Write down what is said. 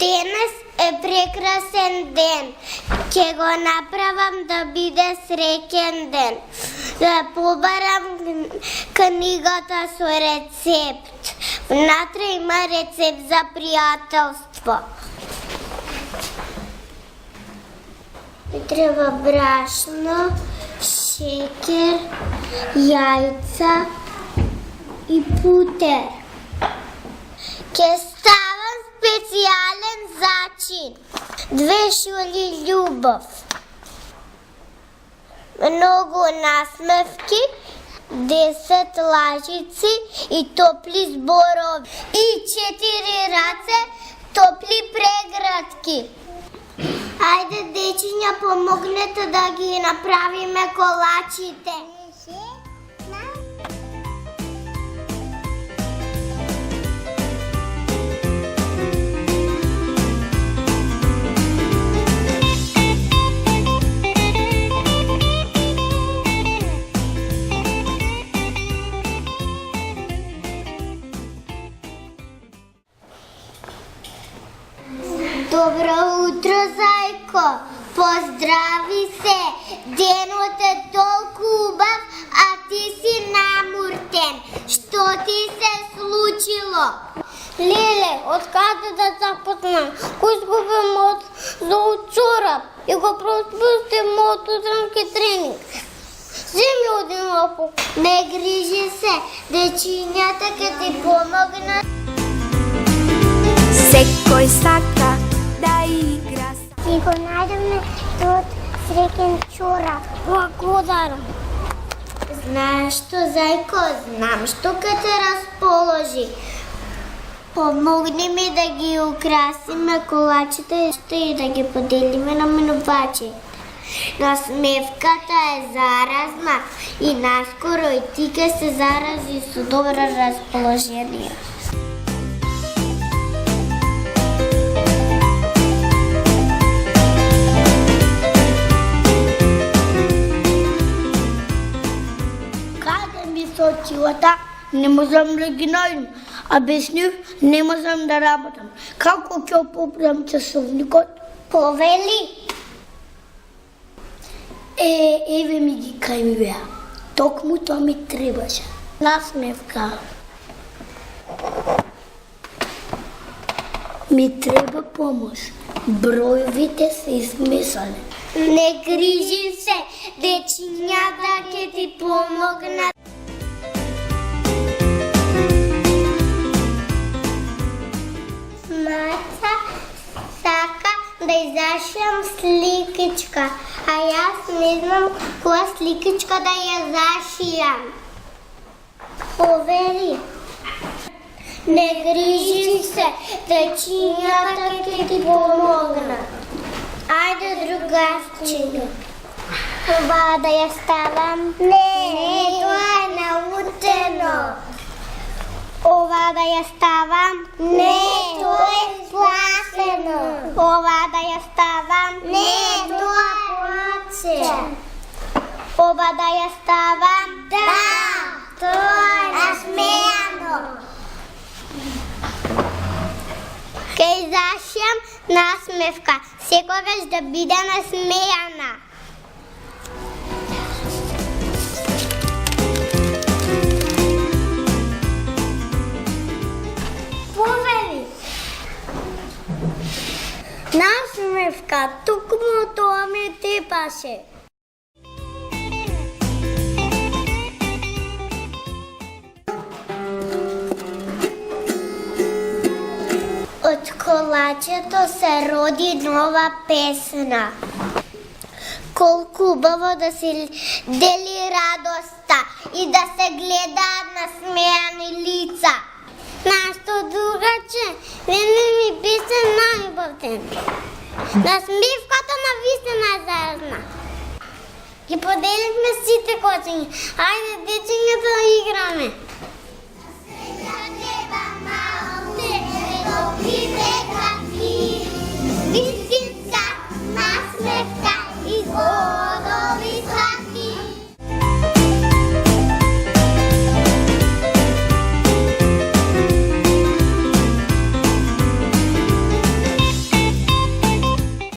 Денес е прекрасен ден. Ќе го направам да биде среќен ден. Да побарам книгата со рецепт. Внатре има рецепт за пријателство. Ми треба брашно, шекер, јајца и путер. Ќе ставам специјален зачин. 2 шули љубов. Многу насмевки, 10 лажици и топли зборови. И 4 раце топли прегратки. Ајде, дечиња, помогнете да ги направиме колачите. Добро утро, зајко! Поздрави се! Денот е толку убав, а ти си намуртен. Што ти се случило? Леле, од каде да започнам? Кој изгуби мојот золот чорап и го пропусти мојот утрански тренинг. Земи один лапо. Не грижи се, дечињата ќе ти помогнат. Секој сака да игра. Си го најдеме тот среќен чорап. Благодарам. Знаеш што, зајко, знам што ке те расположи. Помогни ми да ги украсиме колачите и да ги поделиме на минувачите. Насмевката е заразна и наскоро и ти ке се зарази со добро расположение. Очилата не можам да ги најдам, а без нив не можам да работам. Како ќе поправам часовникот? Повели! Еве ми ги кај ми беа. Токму тоа ми требаше. Насмевка. Ми треба помош. Бројовите се измесале. Не грижи се, дечињата ќе ти помогнат. Маца сака да изашијам сликичка, а јас не знам која сликичка да ја зашијам. Повери. Не грижи се, дечињата ќе ти помогнат. Ајде, другачиња. Това да ја ставам? Не, тоа е научено. Ова да ја ставам? Не, тоа е пласено. Ова да ја ставам? Не, тоа плаче. Ова да ја ставам? Да, тоа е насмејано. Ке изашијам насмевка, секогаш да биде насмејана. Повели! Насмевка, токму тоа ми требаше. Од колачето се роди нова песна. Колку убаво да се дели радоста и да се гледаат насмејани лица. Нашто другаче, мене ми беше најубавен. Насмевката на вистина е заразна. Ги поделивме сите кочиња. Ајде, дечињата да играме.